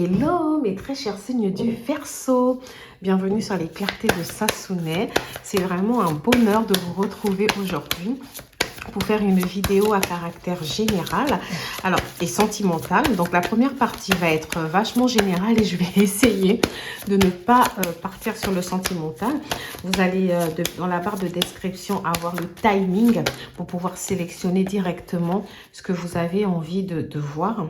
Hello mes très chers signes du Verseau, bienvenue sur les clartés de Sassounay. C'est vraiment un bonheur de vous retrouver aujourd'hui pour faire une vidéo à caractère général alors et sentimental. Donc la première partie va être vachement générale et je vais essayer de ne pas partir sur le sentimental. Vous allez dans la barre de description avoir le timing pour pouvoir sélectionner directement ce que vous avez envie de voir.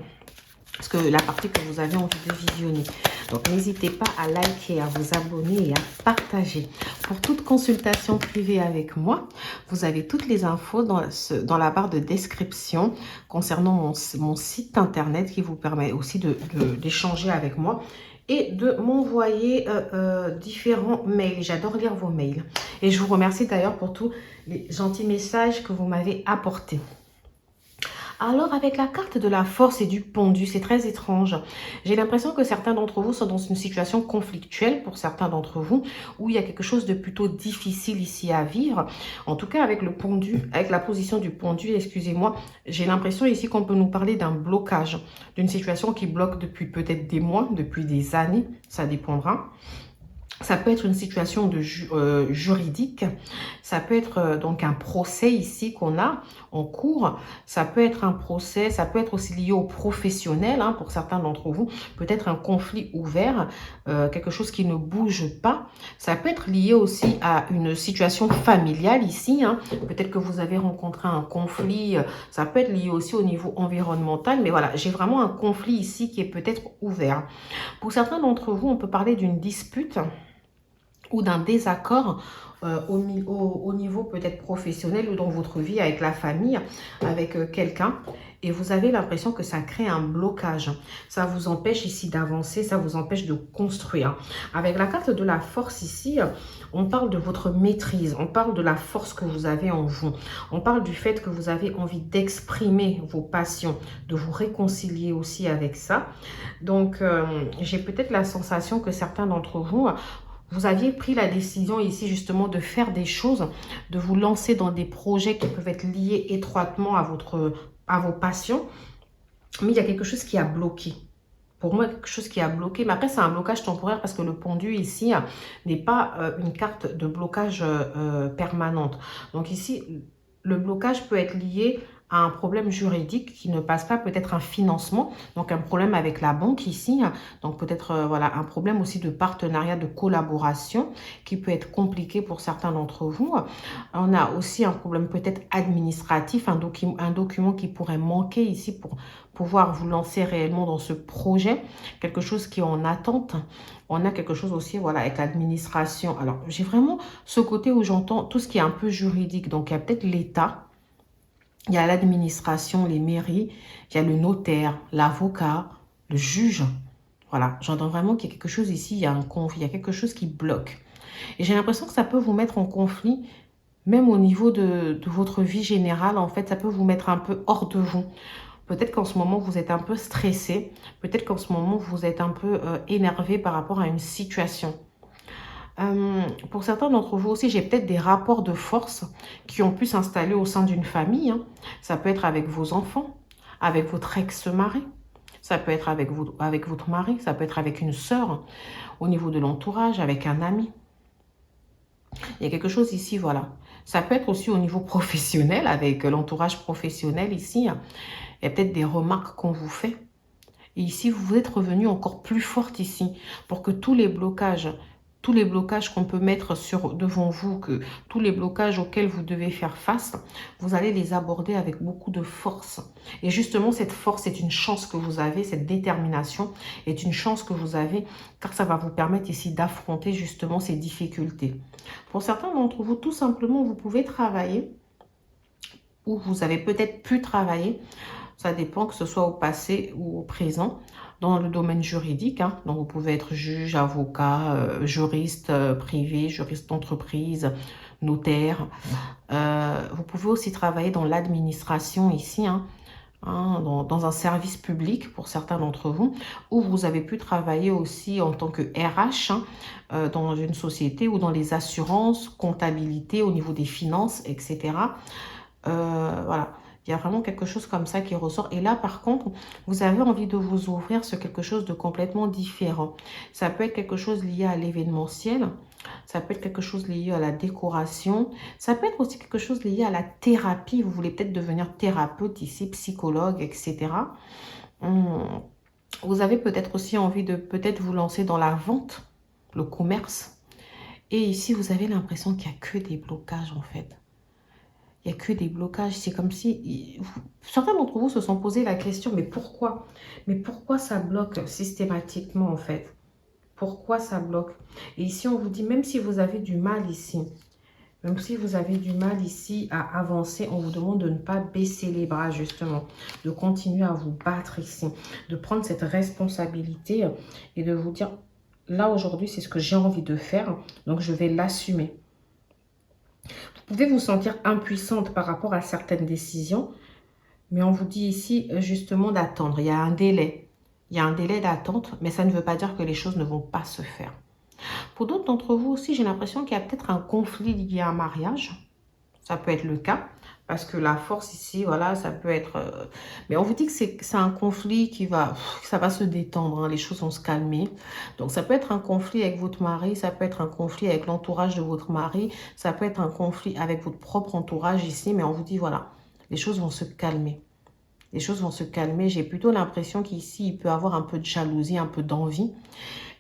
Parce que la partie que vous avez envie de visionner. Donc, n'hésitez pas à liker, à vous abonner et à partager. Pour toute consultation privée avec moi, vous avez toutes les infos dans la barre de description concernant mon site internet qui vous permet aussi d'échanger avec moi et de m'envoyer différents mails. J'adore lire vos mails. Et je vous remercie d'ailleurs pour tous les gentils messages que vous m'avez apportés. Alors, avec la carte de la force et du pendu, c'est très étrange. J'ai l'impression que certains d'entre vous sont dans une situation conflictuelle, pour certains d'entre vous, où il y a quelque chose de plutôt difficile ici à vivre. En tout cas, avec le pendu, avec la position du pendu, excusez-moi, j'ai l'impression ici qu'on peut nous parler d'un blocage, d'une situation qui bloque depuis peut-être des mois, depuis des années, ça dépendra. Ça peut être une situation juridique, ça peut être donc un procès ici qu'on a en cours, ça peut être un procès, ça peut être aussi lié au professionnel, hein, pour certains d'entre vous, peut-être un conflit ouvert, quelque chose qui ne bouge pas. Ça peut être lié aussi à une situation familiale ici, hein. Peut-être que vous avez rencontré un conflit, ça peut être lié aussi au niveau environnemental, mais voilà, j'ai vraiment un conflit ici qui est peut-être ouvert. Pour certains d'entre vous, on peut parler d'une dispute ou d'un désaccord au niveau peut-être professionnel ou dans votre vie avec la famille, avec quelqu'un, et vous avez l'impression que ça crée un blocage. Ça vous empêche ici d'avancer, ça vous empêche de construire. Avec la carte de la force ici, on parle de votre maîtrise, on parle de la force que vous avez en vous, on parle du fait que vous avez envie d'exprimer vos passions, de vous réconcilier aussi avec ça. Donc, j'ai peut-être la sensation que certains d'entre vous, vous aviez pris la décision ici justement de faire des choses, de vous lancer dans des projets qui peuvent être liés étroitement à vos passions. Mais il y a quelque chose qui a bloqué. Pour moi, quelque chose qui a bloqué. Mais après, c'est un blocage temporaire parce que le pendu ici n'est pas une carte de blocage permanente. Donc ici, le blocage peut être lié à un problème juridique qui ne passe pas, peut-être un financement, donc un problème avec la banque ici, donc peut-être voilà un problème aussi de partenariat, de collaboration qui peut être compliqué pour certains d'entre vous. On a aussi un problème peut-être administratif, un document qui pourrait manquer ici pour pouvoir vous lancer réellement dans ce projet, quelque chose qui est en attente. On a quelque chose aussi, voilà, avec l'administration. Alors, j'ai vraiment ce côté où j'entends tout ce qui est un peu juridique. Donc, il y a peut-être l'État, il y a l'administration, les mairies, il y a le notaire, l'avocat, le juge. Voilà, j'entends vraiment qu'il y a quelque chose ici, il y a un conflit, il y a quelque chose qui bloque. Et j'ai l'impression que ça peut vous mettre en conflit, même au niveau de votre vie générale. En fait, ça peut vous mettre un peu hors de vous. Peut-être qu'en ce moment, vous êtes un peu stressé. Peut-être qu'en ce moment, vous êtes un peu énervé par rapport à une situation. Pour certains d'entre vous aussi, j'ai peut-être des rapports de force qui ont pu s'installer au sein d'une famille. Hein. Ça peut être avec vos enfants, avec votre ex-mari. Ça peut être avec votre mari. Ça peut être avec une sœur, au niveau de l'entourage, avec un ami. Il y a quelque chose ici, voilà. Ça peut être aussi au niveau professionnel, avec l'entourage professionnel ici. Il y a peut-être des remarques qu'on vous fait. Et ici, vous êtes revenu encore plus forte ici pour que tous les blocages qu'on peut mettre devant vous, que tous les blocages auxquels vous devez faire face, vous allez les aborder avec beaucoup de force. Et justement, cette force est une chance que vous avez, cette détermination est une chance que vous avez, car ça va vous permettre ici d'affronter justement ces difficultés. Pour certains d'entre vous, tout simplement, vous pouvez travailler, ou vous avez peut-être pu travailler, ça dépend que ce soit au passé ou au présent, dans le domaine juridique. Hein. Donc, vous pouvez être juge, avocat, juriste privé, juriste d'entreprise, notaire. Vous pouvez aussi travailler dans l'administration ici, hein, dans un service public pour certains d'entre vous, ou vous avez pu travailler aussi en tant que RH dans une société ou dans les assurances, comptabilité au niveau des finances, etc. Voilà. Il y a vraiment quelque chose comme ça qui ressort. Et là, par contre, vous avez envie de vous ouvrir sur quelque chose de complètement différent. Ça peut être quelque chose lié à l'événementiel. Ça peut être quelque chose lié à la décoration. Ça peut être aussi quelque chose lié à la thérapie. Vous voulez peut-être devenir thérapeute ici, psychologue, etc. Vous avez peut-être aussi envie de peut-être vous lancer dans la vente, le commerce. Et ici, vous avez l'impression qu'il n'y a que des blocages en fait. Il n'y a que des blocages. C'est comme si... Certains d'entre vous se sont posé la question, mais pourquoi? Mais pourquoi ça bloque systématiquement en fait? Pourquoi ça bloque? Et ici, on vous dit, même si vous avez du mal ici, même si vous avez du mal ici à avancer, on vous demande de ne pas baisser les bras justement, de continuer à vous battre ici, de prendre cette responsabilité et de vous dire, là aujourd'hui, c'est ce que j'ai envie de faire, donc je vais l'assumer. Vous pouvez vous sentir impuissante par rapport à certaines décisions, mais on vous dit ici justement d'attendre. Il y a un délai. Il y a un délai d'attente, mais ça ne veut pas dire que les choses ne vont pas se faire. Pour d'autres d'entre vous aussi, j'ai l'impression qu'il y a peut-être un conflit lié à un mariage. Ça peut être le cas, parce que la force ici, voilà, ça peut être... Mais on vous dit que c'est un conflit ça va se détendre, hein, les choses vont se calmer. Donc ça peut être un conflit avec votre mari, ça peut être un conflit avec l'entourage de votre mari, ça peut être un conflit avec votre propre entourage ici, mais on vous dit, voilà, les choses vont se calmer. Les choses vont se calmer. J'ai plutôt l'impression qu'ici, il peut y avoir un peu de jalousie, un peu d'envie.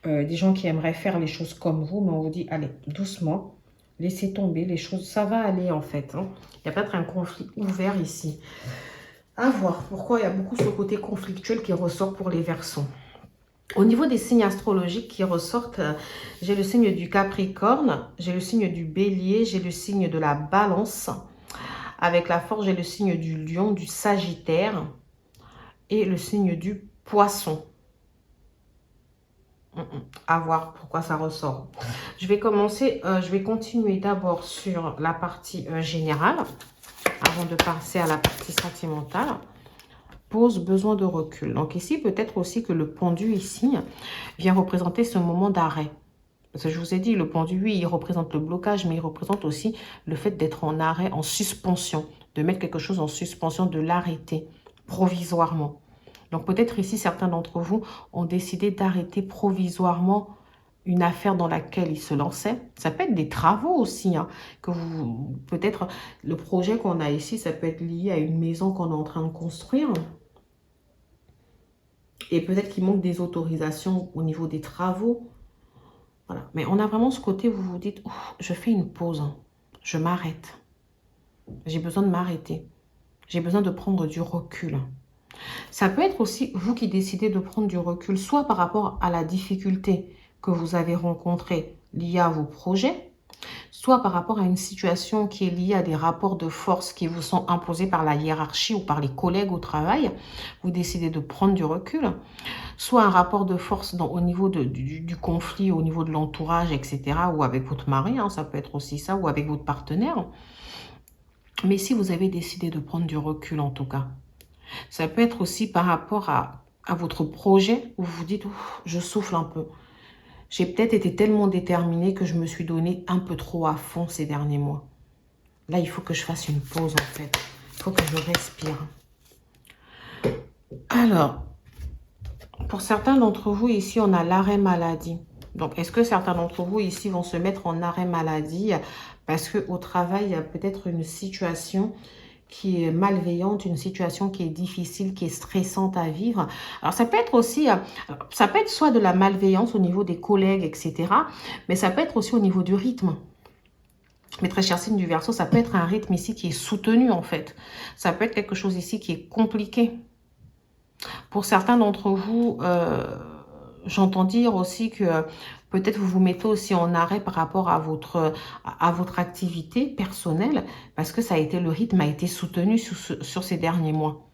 Des gens qui aimeraient faire les choses comme vous, mais on vous dit, allez, doucement. Laissez tomber les choses, ça va aller en fait. Hein. Il y a peut-être un conflit ouvert ici. À voir pourquoi il y a beaucoup ce côté conflictuel qui ressort pour les Verseaux. Au niveau des signes astrologiques qui ressortent, j'ai le signe du Capricorne, j'ai le signe du Bélier, j'ai le signe de la Balance. Avec la Force, j'ai le signe du Lion, du Sagittaire et le signe du Poisson. À voir pourquoi ça ressort. Je vais continuer d'abord sur la partie générale, avant de passer à la partie sentimentale. Pose, besoin de recul. Donc ici, peut-être aussi que le pendu ici vient représenter ce moment d'arrêt. Parce que je vous ai dit, le pendu, oui, il représente le blocage, mais il représente aussi le fait d'être en arrêt, en suspension, de mettre quelque chose en suspension, de l'arrêter provisoirement. Donc peut-être ici, certains d'entre vous ont décidé d'arrêter provisoirement une affaire dans laquelle ils se lançaient. Ça peut être des travaux aussi. Hein, peut-être le projet qu'on a ici, ça peut être lié à une maison qu'on est en train de construire. Et peut-être qu'il manque des autorisations au niveau des travaux. Voilà. Mais on a vraiment ce côté où vous vous dites, je fais une pause, hein. Je m'arrête. J'ai besoin de m'arrêter. J'ai besoin de prendre du recul. Ça peut être aussi vous qui décidez de prendre du recul, soit par rapport à la difficulté que vous avez rencontrée liée à vos projets, soit par rapport à une situation qui est liée à des rapports de force qui vous sont imposés par la hiérarchie ou par les collègues au travail. Vous décidez de prendre du recul, soit un rapport de force au niveau du conflit, au niveau de l'entourage, etc. ou avec votre mari, hein, ça peut être aussi ça, ou avec votre partenaire. Mais si vous avez décidé de prendre du recul en tout cas, ça peut être aussi par rapport à votre projet où vous vous dites, je souffle un peu. J'ai peut-être été tellement déterminée que je me suis donné un peu trop à fond ces derniers mois. Là, il faut que je fasse une pause en fait. Il faut que je respire. Alors, pour certains d'entre vous ici, on a l'arrêt maladie. Donc, est-ce que certains d'entre vous ici vont se mettre en arrêt maladie parce qu'au travail, il y a peut-être une situation qui est malveillante, une situation qui est difficile, qui est stressante à vivre. Alors, ça peut être aussi, ça peut être soit de la malveillance au niveau des collègues, etc. Mais ça peut être aussi au niveau du rythme. Mes très chers signes du Verseau, ça peut être un rythme ici qui est soutenu, en fait. Ça peut être quelque chose ici qui est compliqué. Pour certains d'entre vous, j'entends dire aussi que peut-être vous vous mettez aussi en arrêt par rapport à votre activité personnelle parce que le rythme a été soutenu sur ces derniers mois.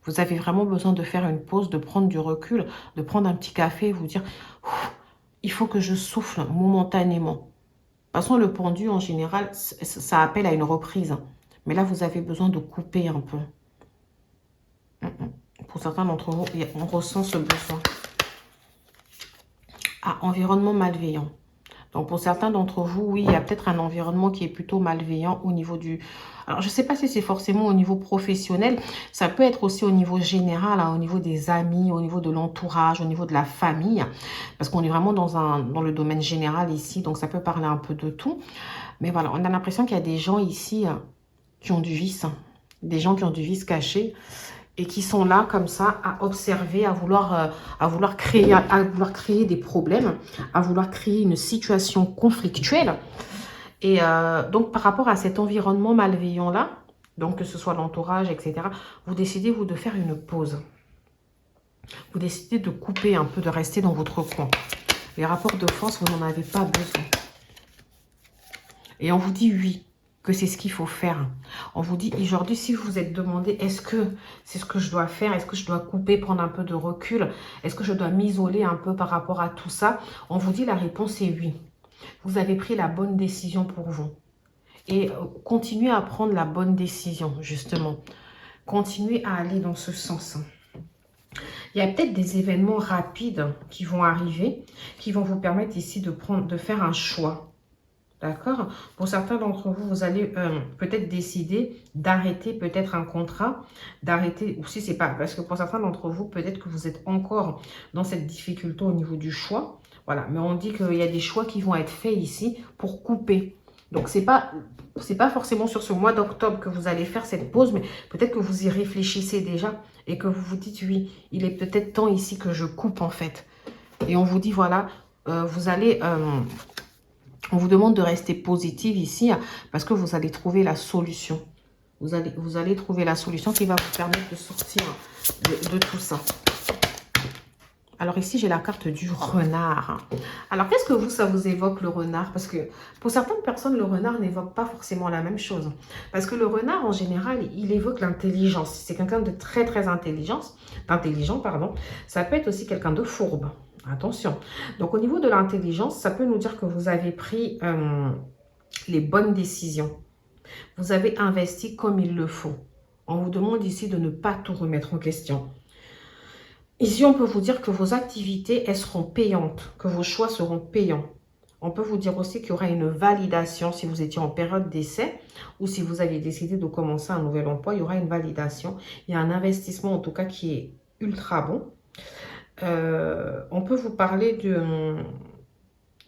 Vous avez vraiment besoin de faire une pause, de prendre du recul, de prendre un petit café et vous dire « il faut que je souffle momentanément ». De toute façon, le pendu, en général, ça appelle à une reprise. Mais là, vous avez besoin de couper un peu. Pour certains d'entre vous, on ressent ce besoin. Ah, environnement malveillant. Donc, pour certains d'entre vous, oui, il y a peut-être un environnement qui est plutôt malveillant au niveau Alors, je ne sais pas si c'est forcément au niveau professionnel. Ça peut être aussi au niveau général, hein, au niveau des amis, au niveau de l'entourage, au niveau de la famille. Parce qu'on est vraiment dans le domaine général ici. Donc, ça peut parler un peu de tout. Mais voilà, on a l'impression qu'il y a des gens ici qui ont du vice. Des gens qui ont du vice caché. Et qui sont là comme ça à observer, à vouloir créer des problèmes, à vouloir créer une situation conflictuelle. Et donc, par rapport à cet environnement malveillant-là, donc que ce soit l'entourage, etc., vous décidez, vous, de faire une pause. Vous décidez de couper un peu, de rester dans votre coin. Les rapports de force, vous n'en avez pas besoin. Et on vous dit oui, que c'est ce qu'il faut faire. On vous dit aujourd'hui, si vous vous êtes demandé, est-ce que c'est ce que je dois faire? Est-ce que je dois couper, prendre un peu de recul? Est-ce que je dois m'isoler un peu par rapport à tout ça? On vous dit la réponse est oui. Vous avez pris la bonne décision pour vous. Et continuez à prendre la bonne décision, justement. Continuez à aller dans ce sens. Il y a peut-être des événements rapides qui vont arriver, qui vont vous permettre ici de faire un choix. D'accord? Pour certains d'entre vous, vous allez peut-être décider d'arrêter peut-être un contrat, d'arrêter, ou si c'est pas, parce que pour certains d'entre vous, peut-être que vous êtes encore dans cette difficulté au niveau du choix. Voilà, mais on dit qu'il y a des choix qui vont être faits ici pour couper. Donc, c'est pas forcément sur ce mois d'octobre que vous allez faire cette pause, mais peut-être que vous y réfléchissez déjà et que vous vous dites, oui, il est peut-être temps ici que je coupe en fait. Et on vous dit, voilà, vous allez... on vous demande de rester positive ici parce que vous allez trouver la solution. Vous allez trouver la solution qui va vous permettre de sortir de tout ça. Alors ici, j'ai la carte du renard. Alors, qu'est-ce que ça vous évoque le renard? Parce que pour certaines personnes, le renard n'évoque pas forcément la même chose. Parce que le renard, en général, il évoque l'intelligence. C'est quelqu'un de très, très intelligent, pardon. Ça peut être aussi quelqu'un de fourbe. Attention. Donc, au niveau de l'intelligence, ça peut nous dire que vous avez pris les bonnes décisions. Vous avez investi comme il le faut. On vous demande ici de ne pas tout remettre en question. Ici, on peut vous dire que vos activités, elles seront payantes, que vos choix seront payants. On peut vous dire aussi qu'il y aura une validation si vous étiez en période d'essai ou si vous aviez décidé de commencer un nouvel emploi, il y aura une validation. Il y a un investissement en tout cas qui est ultra bon. On peut vous parler de...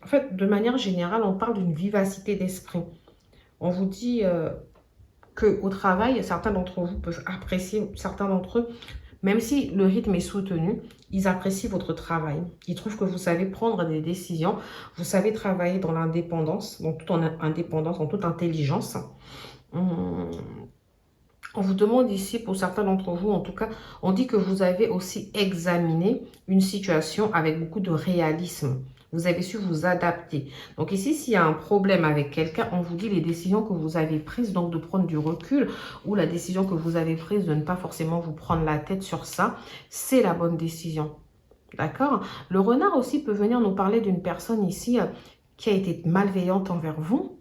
En fait, de manière générale, on parle d'une vivacité d'esprit. On vous dit qu'au travail, certains d'entre vous peuvent apprécier, certains d'entre eux, même si le rythme est soutenu, ils apprécient votre travail. Ils trouvent que vous savez prendre des décisions, vous savez travailler dans l'indépendance, dans toute indépendance, en toute intelligence. On vous demande ici, pour certains d'entre vous, en tout cas, on dit que vous avez aussi examiné une situation avec beaucoup de réalisme. Vous avez su vous adapter. Donc ici, s'il y a un problème avec quelqu'un, on vous dit les décisions que vous avez prises, donc de prendre du recul, ou la décision que vous avez prise de ne pas forcément vous prendre la tête sur ça, c'est la bonne décision. D'accord? Le renard aussi peut venir nous parler d'une personne ici qui a été malveillante envers vous.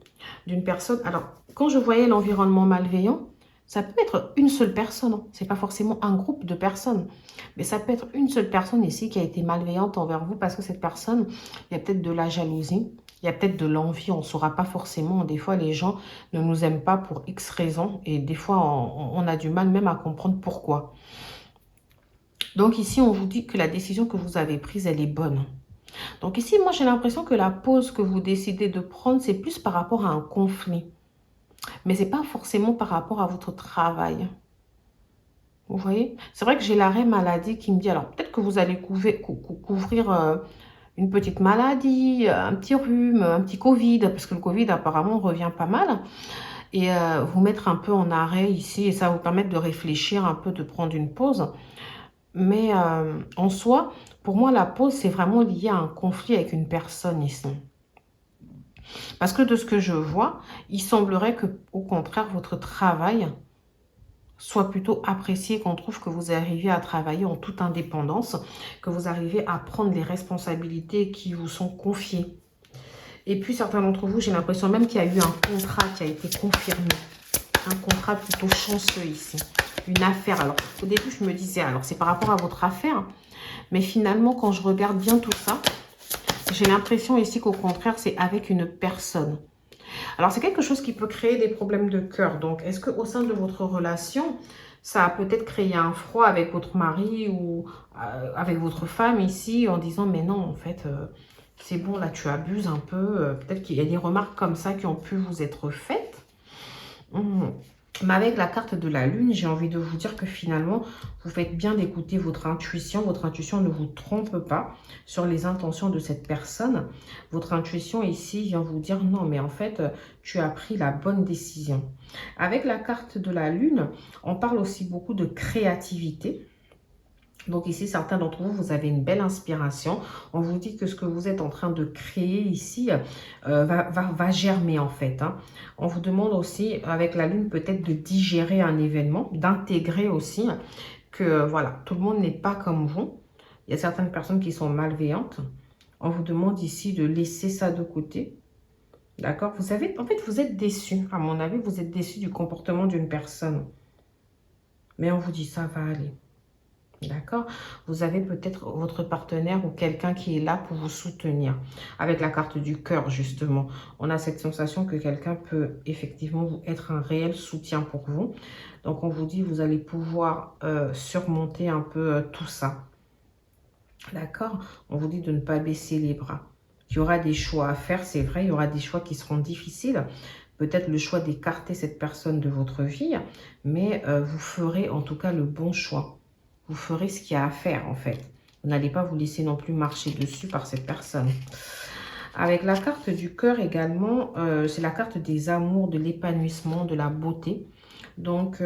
D'une personne... Alors, quand je voyais l'environnement malveillant, ça peut être une seule personne, hein. Ce n'est pas forcément un groupe de personnes. Mais ça peut être une seule personne ici qui a été malveillante envers vous parce que cette personne, il y a peut-être de la jalousie, il y a peut-être de l'envie, on ne saura pas forcément. Des fois, les gens ne nous aiment pas pour X raisons et des fois, on a du mal même à comprendre pourquoi. Donc ici, on vous dit que la décision que vous avez prise, elle est bonne. Donc ici, moi, j'ai l'impression que la pause que vous décidez de prendre, c'est plus par rapport à un conflit. Mais ce n'est pas forcément par rapport à votre travail. Vous voyez? C'est vrai que j'ai l'arrêt maladie qui me dit, alors peut-être que vous allez couvrir une petite maladie, un petit rhume, un petit Covid, parce que le Covid apparemment revient pas mal. Et vous mettre un peu en arrêt ici, et ça va vous permettre de réfléchir un peu, de prendre une pause. Mais en soi, pour moi, la pause, c'est vraiment lié à un conflit avec une personne ici. Parce que de ce que je vois, il semblerait que, au contraire, votre travail soit plutôt apprécié, qu'on trouve que vous arrivez à travailler en toute indépendance, que vous arrivez à prendre les responsabilités qui vous sont confiées. Et puis, certains d'entre vous, j'ai l'impression même qu'il y a eu un contrat qui a été confirmé. Un contrat plutôt chanceux ici. Une affaire. Alors, au début, je me disais, alors c'est par rapport à votre affaire. Mais finalement, quand je regarde bien tout ça, j'ai l'impression ici qu'au contraire, c'est avec une personne. Alors, c'est quelque chose qui peut créer des problèmes de cœur. Donc, est-ce qu'au sein de votre relation, ça a peut-être créé un froid avec votre mari ou avec votre femme ici en disant, mais non, en fait, c'est bon, là, tu abuses un peu. Peut-être qu'il y a des remarques comme ça qui ont pu vous être faites. Mais avec la carte de la lune, j'ai envie de vous dire que finalement, vous faites bien d'écouter votre intuition. Votre intuition ne vous trompe pas sur les intentions de cette personne. Votre intuition ici vient vous dire non, mais en fait, tu as pris la bonne décision. Avec la carte de la lune, on parle aussi beaucoup de créativité. Donc ici, certains d'entre vous, vous avez une belle inspiration. On vous dit que ce que vous êtes en train de créer ici va germer en fait. On vous demande aussi, avec la lune, peut-être de digérer un événement, d'intégrer aussi que voilà, tout le monde n'est pas comme vous. Il y a certaines personnes qui sont malveillantes. On vous demande ici de laisser ça de côté. D'accord? Vous savez, en fait, vous êtes déçu. À mon avis, vous êtes déçu du comportement d'une personne. Mais on vous dit, ça va aller. D'accord? Vous avez peut-être votre partenaire ou quelqu'un qui est là pour vous soutenir. Avec la carte du cœur, justement, on a cette sensation que quelqu'un peut effectivement être un réel soutien pour vous. Donc, on vous dit, vous allez pouvoir surmonter un peu tout ça. D'accord? On vous dit de ne pas baisser les bras. Il y aura des choix à faire, c'est vrai, il y aura des choix qui seront difficiles. Peut-être le choix d'écarter cette personne de votre vie, mais vous ferez en tout cas le bon choix. Vous ferez ce qu'il y a à faire, en fait. Vous n'allez pas vous laisser non plus marcher dessus par cette personne. Avec la carte du cœur également, c'est la carte des amours, de l'épanouissement, de la beauté. Donc,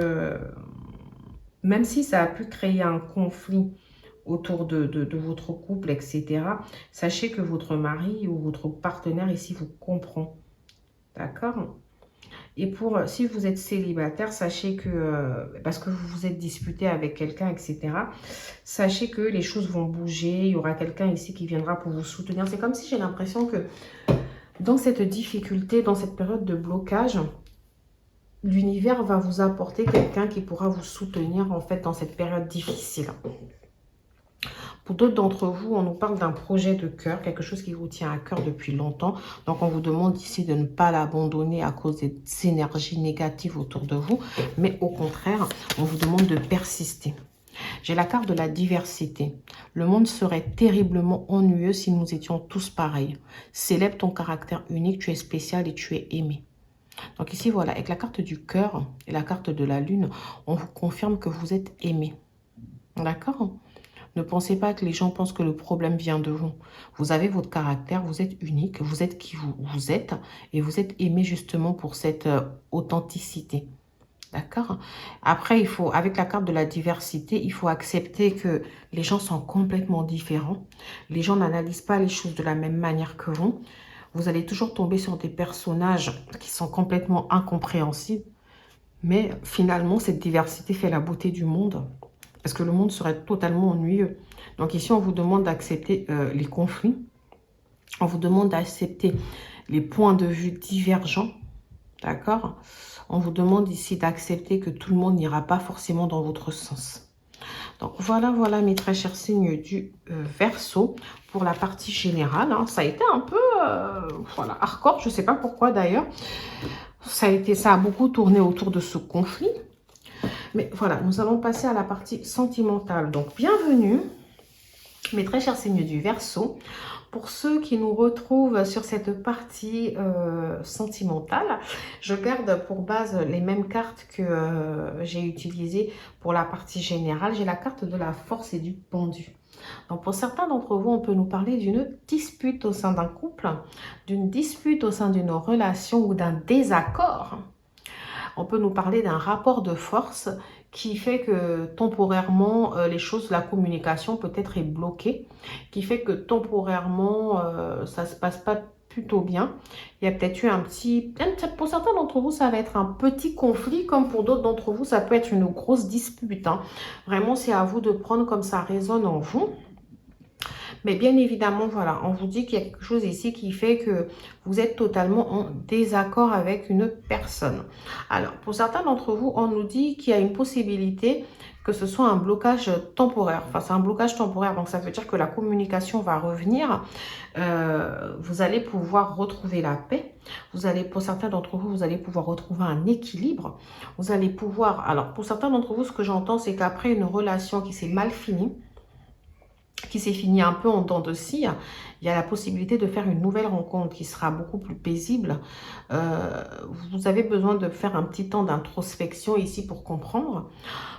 même si ça a pu créer un conflit autour de votre couple, etc., sachez que votre mari ou votre partenaire ici vous comprend. D'accord ? Et pour, si vous êtes célibataire, sachez que, parce que vous vous êtes disputé avec quelqu'un, etc., sachez que les choses vont bouger. Il y aura quelqu'un ici qui viendra pour vous soutenir. C'est comme si j'ai l'impression que dans cette difficulté, dans cette période de blocage, l'univers va vous apporter quelqu'un qui pourra vous soutenir, en fait, dans cette période difficile. Pour d'autres d'entre vous, on nous parle d'un projet de cœur, quelque chose qui vous tient à cœur depuis longtemps. Donc, on vous demande ici de ne pas l'abandonner à cause des énergies négatives autour de vous. Mais au contraire, on vous demande de persister. J'ai la carte de la diversité. Le monde serait terriblement ennuyeux si nous étions tous pareils. Célèbre ton caractère unique, tu es spécial et tu es aimé. Donc ici, voilà, avec la carte du cœur et la carte de la lune, on vous confirme que vous êtes aimé. D'accord ? Ne pensez pas que les gens pensent que le problème vient de vous. Vous avez votre caractère, vous êtes unique, vous êtes qui vous êtes et vous êtes aimé justement pour cette authenticité. D'accord? Après, il faut, avec la carte de la diversité, il faut accepter que les gens sont complètement différents. Les gens n'analysent pas les choses de la même manière que vous. Vous allez toujours tomber sur des personnages qui sont complètement incompréhensibles. Mais finalement, cette diversité fait la beauté du monde. Parce que le monde serait totalement ennuyeux. Donc ici, on vous demande d'accepter les conflits. On vous demande d'accepter les points de vue divergents. D'accord? On vous demande ici d'accepter que tout le monde n'ira pas forcément dans votre sens. Donc voilà, voilà mes très chers signes du Verseau pour la partie générale. Hein. Ça a été un peu voilà, hardcore, je ne sais pas pourquoi d'ailleurs. Ça a beaucoup tourné autour de ce conflit. Mais voilà, nous allons passer à la partie sentimentale. Donc, bienvenue, mes très chers signes du Verseau. Pour ceux qui nous retrouvent sur cette partie sentimentale, je garde pour base les mêmes cartes que j'ai utilisées pour la partie générale. J'ai la carte de la force et du pendu. Donc, pour certains d'entre vous, on peut nous parler d'une dispute au sein d'un couple, d'une dispute au sein d'une relation ou d'un désaccord. On peut nous parler d'un rapport de force qui fait que temporairement, les choses, la communication peut-être est bloquée, qui fait que temporairement, ça ne se passe pas plutôt bien. Il y a peut-être eu un petit... Pour certains d'entre vous, ça va être un petit conflit, comme pour d'autres d'entre vous, ça peut être une grosse dispute. Hein. Vraiment, c'est à vous de prendre comme ça résonne en vous. Mais bien évidemment, voilà, on vous dit qu'il y a quelque chose ici qui fait que vous êtes totalement en désaccord avec une personne. Alors, pour certains d'entre vous, on nous dit qu'il y a une possibilité que ce soit un blocage temporaire. Enfin, c'est un blocage temporaire, donc ça veut dire que la communication va revenir. Vous allez pouvoir retrouver la paix. Vous allez, pour certains d'entre vous, vous allez pouvoir retrouver un équilibre. Vous allez pouvoir... Alors, pour certains d'entre vous, ce que j'entends, c'est qu'après une relation qui s'est mal finie, qui s'est fini un peu en dents de scie, il y a la possibilité de faire une nouvelle rencontre qui sera beaucoup plus paisible. Vous avez besoin de faire un petit temps d'introspection ici pour comprendre.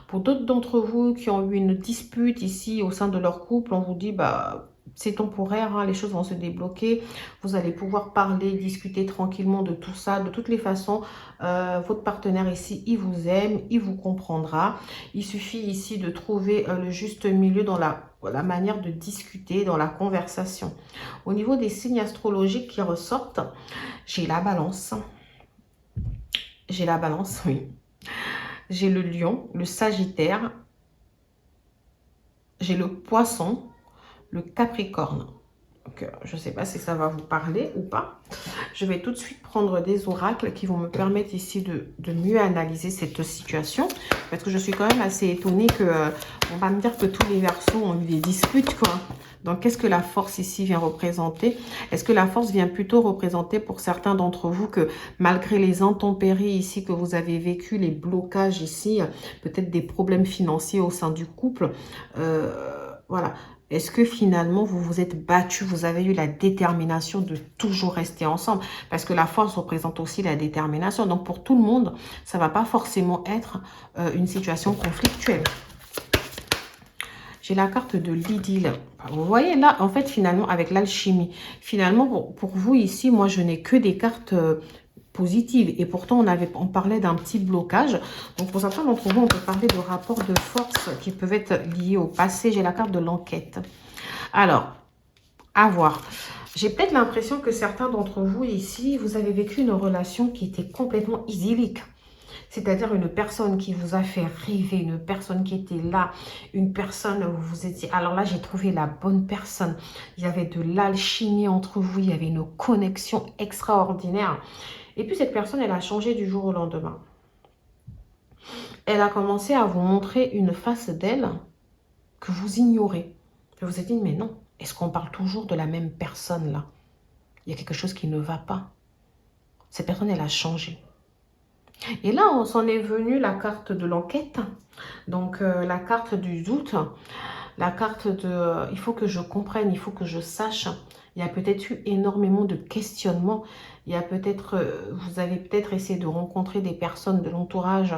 Pour d'autres d'entre vous qui ont eu une dispute ici au sein de leur couple, on vous dit, bah, c'est temporaire, hein, les choses vont se débloquer. Vous allez pouvoir parler, discuter tranquillement de tout ça. De toutes les façons, votre partenaire ici, il vous aime, il vous comprendra. Il suffit ici de trouver le juste milieu dans la manière de discuter, dans la conversation. Au niveau des signes astrologiques qui ressortent, j'ai la balance. J'ai la balance, oui. J'ai le lion, le sagittaire. J'ai le poisson, le capricorne. Donc, je ne sais pas si ça va vous parler ou pas. Je vais tout de suite prendre des oracles qui vont me permettre ici de mieux analyser cette situation. Parce que je suis quand même assez étonnée que on va me dire que tous les Verseaux ont eu des disputes, quoi. Donc, qu'est-ce que la force ici vient représenter? Est-ce que la force vient plutôt représenter pour certains d'entre vous que malgré les intempéries ici que vous avez vécu, les blocages ici, peut-être des problèmes financiers au sein du couple, voilà. Est-ce que finalement, vous vous êtes battu, vous avez eu la détermination de toujours rester ensemble? Parce que la force représente aussi la détermination. Donc, pour tout le monde, ça ne va pas forcément être une situation conflictuelle. J'ai la carte de l'idylle. Vous voyez là, en fait, finalement, avec l'alchimie, finalement, pour vous ici, moi, je n'ai que des cartes positives. Et pourtant, on parlait d'un petit blocage. Donc, pour certains d'entre vous, on peut parler de rapports de force qui peuvent être liés au passé. J'ai la carte de l'enquête. Alors, à voir. J'ai peut-être l'impression que certains d'entre vous ici, vous avez vécu une relation qui était complètement idyllique. C'est-à-dire une personne qui vous a fait rêver, une personne qui était là, une personne où vous étiez... Alors là, j'ai trouvé la bonne personne. Il y avait de l'alchimie entre vous, il y avait une connexion extraordinaire. Et puis cette personne, elle a changé du jour au lendemain. Elle a commencé à vous montrer une face d'elle que vous ignorez. Vous vous êtes dit, mais non, est-ce qu'on parle toujours de la même personne là? Il y a quelque chose qui ne va pas. Cette personne, elle a changé. Et là, on s'en est venu la carte de l'enquête. Donc, la carte du doute. La carte de... il faut que je comprenne, il faut que je sache. Il y a peut-être eu énormément de questionnements. Il y a peut-être... vous avez peut-être essayé de rencontrer des personnes de l'entourage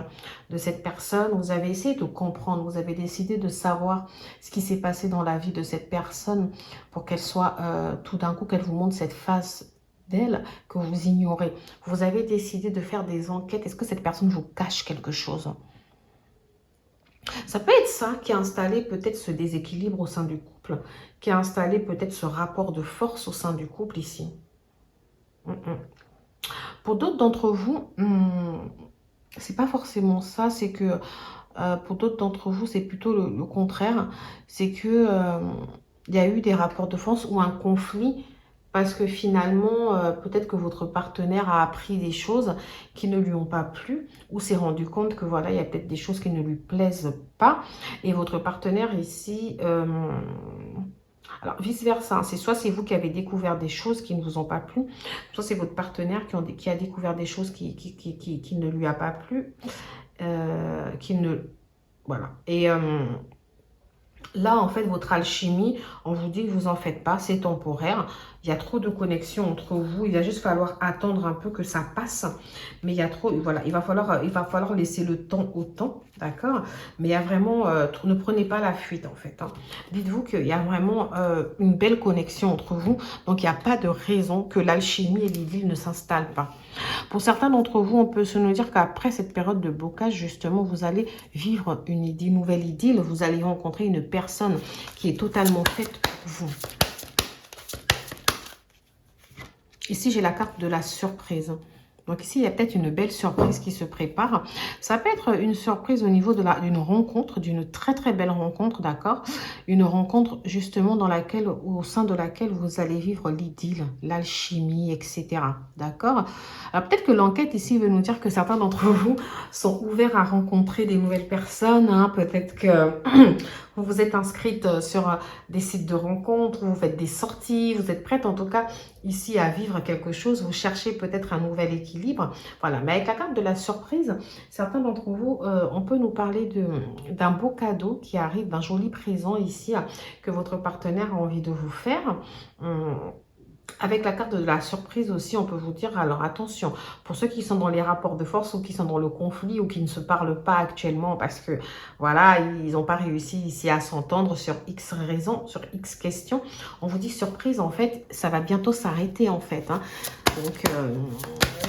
de cette personne. Vous avez essayé de comprendre. Vous avez décidé de savoir ce qui s'est passé dans la vie de cette personne pour qu'elle soit... tout d'un coup, qu'elle vous montre cette face d'elle que vous ignorez. Vous avez décidé de faire des enquêtes. Est-ce que cette personne vous cache quelque chose? Ça peut être ça qui a installé peut-être ce déséquilibre au sein du couple, qui a installé peut-être ce rapport de force au sein du couple ici. Pour d'autres d'entre vous, c'est pas forcément ça, c'est que pour d'autres d'entre vous, c'est plutôt le contraire. C'est que il y a eu des rapports de force ou un conflit parce que finalement, peut-être que votre partenaire a appris des choses qui ne lui ont pas plu ou s'est rendu compte que voilà, il y a peut-être des choses qui ne lui plaisent pas. Et votre partenaire ici, alors vice-versa, c'est soit c'est vous qui avez découvert des choses qui ne vous ont pas plu, soit c'est votre partenaire qui a découvert des choses qui ne lui a pas plu, voilà. Et... là, en fait, votre alchimie, on vous dit que vous en faites pas, c'est temporaire. Il y a trop de connexions entre vous. Il va juste falloir attendre un peu que ça passe. Mais il y a trop, voilà, il va falloir laisser le temps au temps, d'accord? Mais il y a vraiment, ne prenez pas la fuite, en fait. Hein. Dites-vous qu'il y a vraiment une belle connexion entre vous. Donc, il n'y a pas de raison que l'alchimie et l'idylle ne s'installent pas. Pour certains d'entre vous, on peut se nous dire qu'après cette période de blocage, justement, vous allez vivre une nouvelle idylle. Vous allez rencontrer une personne qui est totalement faite pour vous. Ici, j'ai la carte de la surprise. Donc ici, il y a peut-être une belle surprise qui se prépare. Ça peut être une surprise au niveau d'une rencontre, d'une très très belle rencontre, d'accord? Une rencontre justement dans laquelle, au sein de laquelle vous allez vivre l'idylle, l'alchimie, etc. D'accord? Alors peut-être que l'enquête ici veut nous dire que certains d'entre vous sont ouverts à rencontrer des nouvelles personnes. Hein. Peut-être que vous vous êtes inscrite sur des sites de rencontres, vous faites des sorties, vous êtes prête en tout cas ici à vivre quelque chose, vous cherchez peut-être un nouvel équilibre. Voilà, mais avec la carte de la surprise, certains d'entre vous, on peut nous parler d'un beau cadeau qui arrive, d'un joli présent ici que votre partenaire a envie de vous faire. Avec la carte de la surprise aussi, on peut vous dire, alors attention, pour ceux qui sont dans les rapports de force ou qui sont dans le conflit ou qui ne se parlent pas actuellement parce que, voilà, ils n'ont pas réussi ici à s'entendre sur X raisons, sur X questions, on vous dit surprise, en fait, ça va bientôt s'arrêter, en fait. Hein. Donc,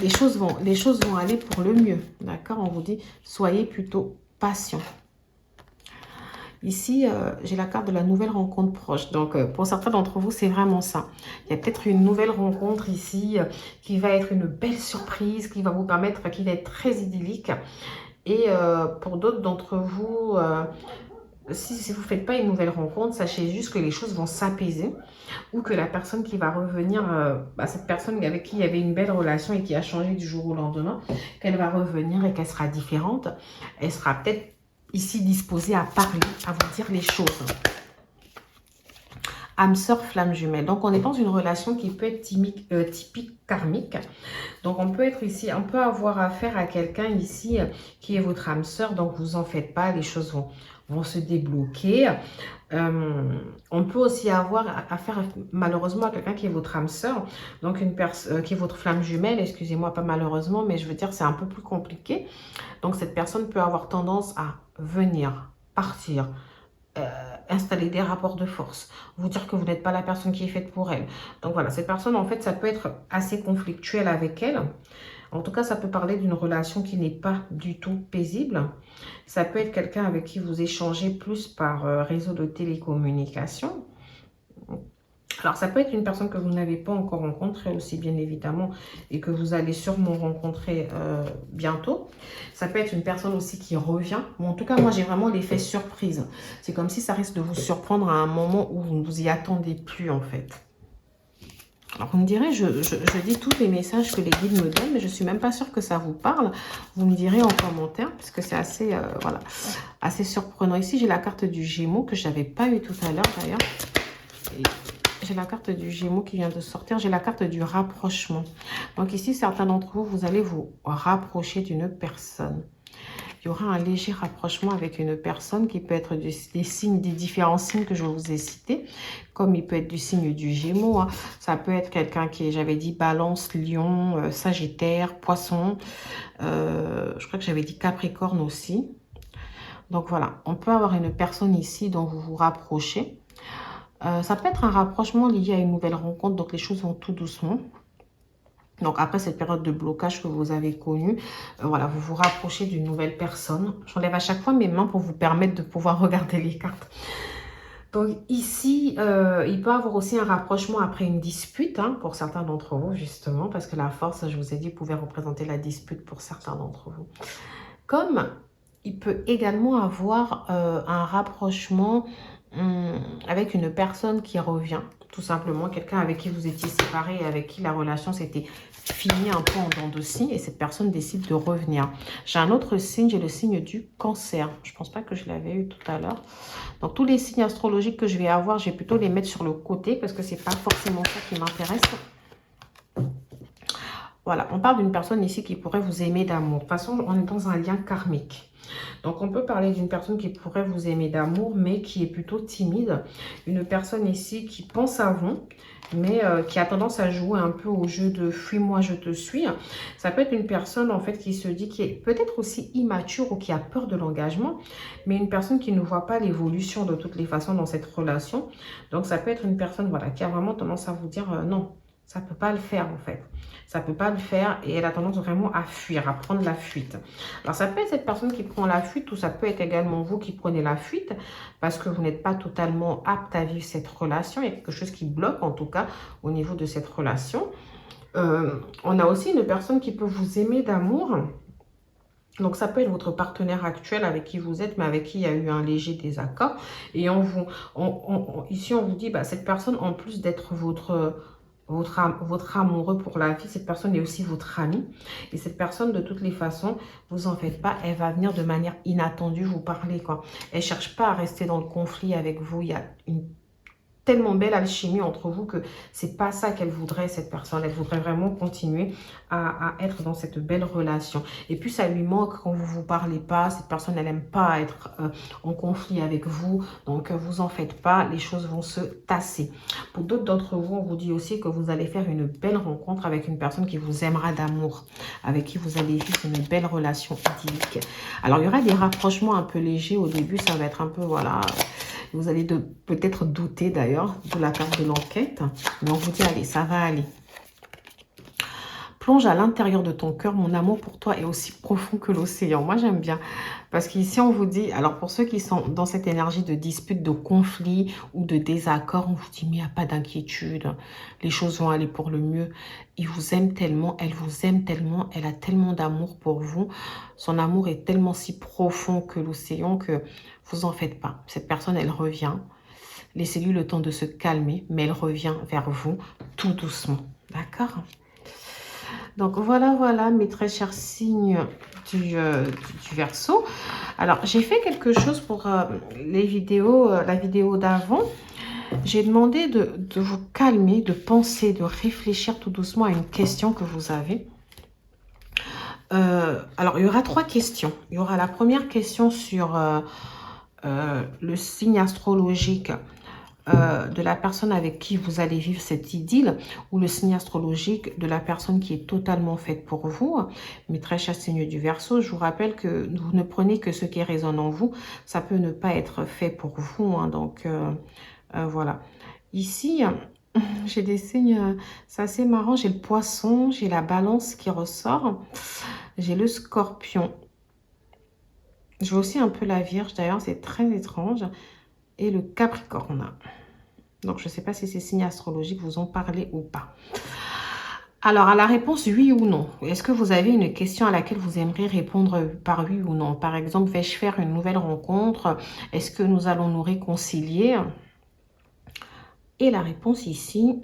les choses vont aller pour le mieux, d'accord? On vous dit, soyez plutôt patient. Ici, j'ai la carte de la nouvelle rencontre proche. Donc, pour certains d'entre vous, c'est vraiment ça. Il y a peut-être une nouvelle rencontre ici qui va être une belle surprise, qui va vous permettre, qui va être très idyllique. Et pour d'autres d'entre vous, si vous ne faites pas une nouvelle rencontre, sachez juste que les choses vont s'apaiser ou que la personne qui va revenir, cette personne avec qui il y avait une belle relation et qui a changé du jour au lendemain, qu'elle va revenir et qu'elle sera différente. Elle sera peut-être ici disposée à parler, à vous dire les choses. Âme sœur, flamme jumelle. Donc, on est dans une relation qui peut être typique karmique. Donc, on peut être ici, on peut avoir affaire à quelqu'un ici qui est votre âme sœur. Donc, vous en faites pas, les choses vont se débloquer. On peut aussi avoir affaire malheureusement à quelqu'un qui est votre âme sœur, donc une personne qui est votre flamme jumelle, excusez-moi, pas malheureusement, mais je veux dire c'est un peu plus compliqué. Donc cette personne peut avoir tendance à venir, partir, installer des rapports de force, vous dire que vous n'êtes pas la personne qui est faite pour elle. Donc voilà, cette personne en fait ça peut être assez conflictuel avec elle. En tout cas, ça peut parler d'une relation qui n'est pas du tout paisible. Ça peut être quelqu'un avec qui vous échangez plus par réseau de télécommunication. Alors, ça peut être une personne que vous n'avez pas encore rencontrée aussi, bien évidemment, et que vous allez sûrement rencontrer bientôt. Ça peut être une personne aussi qui revient. Bon, en tout cas, moi, j'ai vraiment l'effet surprise. C'est comme si ça risque de vous surprendre à un moment où vous ne vous y attendez plus, en fait. Alors, vous me direz, je dis tous les messages que les guides me donnent, mais je ne suis même pas sûre que ça vous parle. Vous me direz en commentaire, parce que c'est assez, voilà, assez surprenant. Ici, j'ai la carte du Gémeaux, que je n'avais pas eu tout à l'heure, d'ailleurs. J'ai la carte du Gémeaux qui vient de sortir. J'ai la carte du rapprochement. Donc ici, certains d'entre vous, vous allez vous rapprocher d'une personne. Il y aura un léger rapprochement avec une personne qui peut être des signes, des différents signes que je vous ai cités, comme il peut être du signe du Gémeaux. Hein. Ça peut être quelqu'un qui est, j'avais dit, Balance, Lion, Sagittaire, Poisson. Je crois que j'avais dit Capricorne aussi. Donc voilà, on peut avoir une personne ici dont vous vous rapprochez. Ça peut être un rapprochement lié à une nouvelle rencontre, donc les choses vont tout doucement. Donc, après cette période de blocage que vous avez connue, voilà, vous vous rapprochez d'une nouvelle personne. J'enlève à chaque fois mes mains pour vous permettre de pouvoir regarder les cartes. Donc, ici, il peut y avoir aussi un rapprochement après une dispute, hein, pour certains d'entre vous, justement, parce que la force, je vous ai dit, pouvait représenter la dispute pour certains d'entre vous. Comme il peut également avoir un rapprochement avec une personne qui revient. Tout simplement, quelqu'un avec qui vous étiez séparés et avec qui la relation s'était finie un peu en dents de scie et cette personne décide de revenir. J'ai un autre signe, j'ai le signe du Cancer. Je ne pense pas que je l'avais eu tout à l'heure. Donc, tous les signes astrologiques que je vais avoir, je vais plutôt les mettre sur le côté parce que ce n'est pas forcément ça qui m'intéresse. Voilà, on parle d'une personne ici qui pourrait vous aimer d'amour. De toute façon, on est dans un lien karmique. Donc, on peut parler d'une personne qui pourrait vous aimer d'amour, mais qui est plutôt timide. Une personne ici qui pense à vous, mais qui a tendance à jouer un peu au jeu de « fuis-moi, je te suis ». Ça peut être une personne, en fait, qui se dit, qui est peut-être aussi immature ou qui a peur de l'engagement, mais une personne qui ne voit pas l'évolution de toutes les façons dans cette relation. Donc, ça peut être une personne, voilà, qui a vraiment tendance à vous dire non, ça ne peut pas le faire, en fait. Ça ne peut pas le faire et elle a tendance vraiment à fuir, à prendre la fuite. Alors, ça peut être cette personne qui prend la fuite ou ça peut être également vous qui prenez la fuite parce que vous n'êtes pas totalement apte à vivre cette relation. Il y a quelque chose qui bloque, en tout cas, au niveau de cette relation. On a aussi une personne qui peut vous aimer d'amour. Donc, ça peut être votre partenaire actuel avec qui vous êtes, mais avec qui il y a eu un léger désaccord. Et ici, on vous dit, bah, cette personne, en plus d'être votre amoureux pour la vie, cette personne est aussi votre ami. Et cette personne, de toutes les façons, vous en faites pas, elle va venir de manière inattendue vous parler, quoi. Elle cherche pas à rester dans le conflit avec vous. Il y a une tellement belle alchimie entre vous que c'est pas ça qu'elle voudrait, cette personne. Elle voudrait vraiment continuer à être dans cette belle relation. Et puis ça lui manque quand vous vous parlez pas. Cette personne, elle aime pas être en conflit avec vous. Donc vous en faites pas, les choses vont se tasser. Pour d'autres d'entre vous, on vous dit aussi que vous allez faire une belle rencontre avec une personne qui vous aimera d'amour, avec qui vous allez vivre une belle relation idyllique. Alors il y aura des rapprochements un peu légers au début, ça va être un peu, voilà. Vous allez peut-être douter d'ailleurs de la carte de l'enquête. Mais on vous dit, allez, ça va aller. Plonge à l'intérieur de ton cœur. Mon amour pour toi est aussi profond que l'océan. Moi, j'aime bien. Parce qu'ici, on vous dit, alors pour ceux qui sont dans cette énergie de dispute, de conflit ou de désaccord, on vous dit, mais il n'y a pas d'inquiétude. Les choses vont aller pour le mieux. Il vous aime tellement, elle vous aime tellement, elle a tellement d'amour pour vous. Son amour est tellement si profond que l'océan que vous en faites pas. Cette personne, elle revient. Laissez-lui le temps de se calmer, mais elle revient vers vous tout doucement. D'accord? Donc voilà, mes très chers signes du Verseau. Alors, j'ai fait quelque chose pour les vidéos, la vidéo d'avant. J'ai demandé de vous calmer, de penser, de réfléchir tout doucement à une question que vous avez. Alors, il y aura 3 questions. Il y aura la première question sur le signe astrologique de la personne avec qui vous allez vivre cette idylle, ou le signe astrologique de la personne qui est totalement faite pour vous. Mes très chers signes du Verseau, je vous rappelle que vous ne prenez que ce qui résonne en vous. Ça peut ne pas être fait pour vous. Hein, donc, voilà. Ici, j'ai des signes, c'est assez marrant. J'ai le Poisson, j'ai la Balance qui ressort. J'ai le Scorpion. J'ai aussi un peu la Vierge, d'ailleurs, c'est très étrange. Et le Capricorne. Donc, je ne sais pas si ces signes astrologiques vous ont parlé ou pas. Alors, à la réponse oui ou non, est-ce que vous avez une question à laquelle vous aimeriez répondre par oui ou non? Par exemple, vais-je faire une nouvelle rencontre? Est-ce que nous allons nous réconcilier? Et la réponse ici...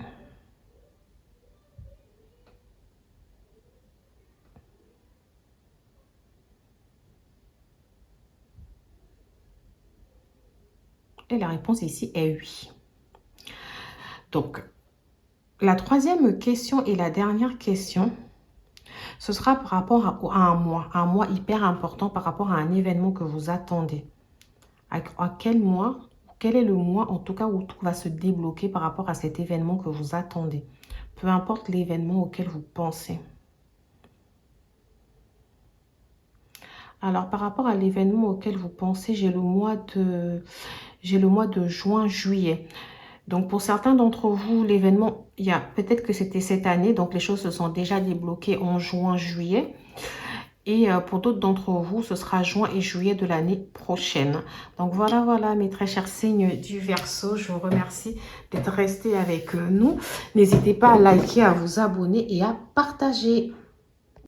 Et la réponse ici est oui. Donc, la troisième question et la dernière question, ce sera par rapport à un mois hyper important par rapport à un événement que vous attendez. À quel mois, quel est le mois en tout cas où tout va se débloquer par rapport à cet événement que vous attendez. Peu importe l'événement auquel vous pensez. Alors, par rapport à l'événement auquel vous pensez, j'ai le mois de juin-juillet. Donc, pour certains d'entre vous, l'événement, peut-être que c'était cette année, donc les choses se sont déjà débloquées en juin-juillet. Et pour d'autres d'entre vous, ce sera juin et juillet de l'année prochaine. Donc, voilà, mes très chers signes du Verseau. Je vous remercie d'être restés avec nous. N'hésitez pas à liker, à vous abonner et à partager.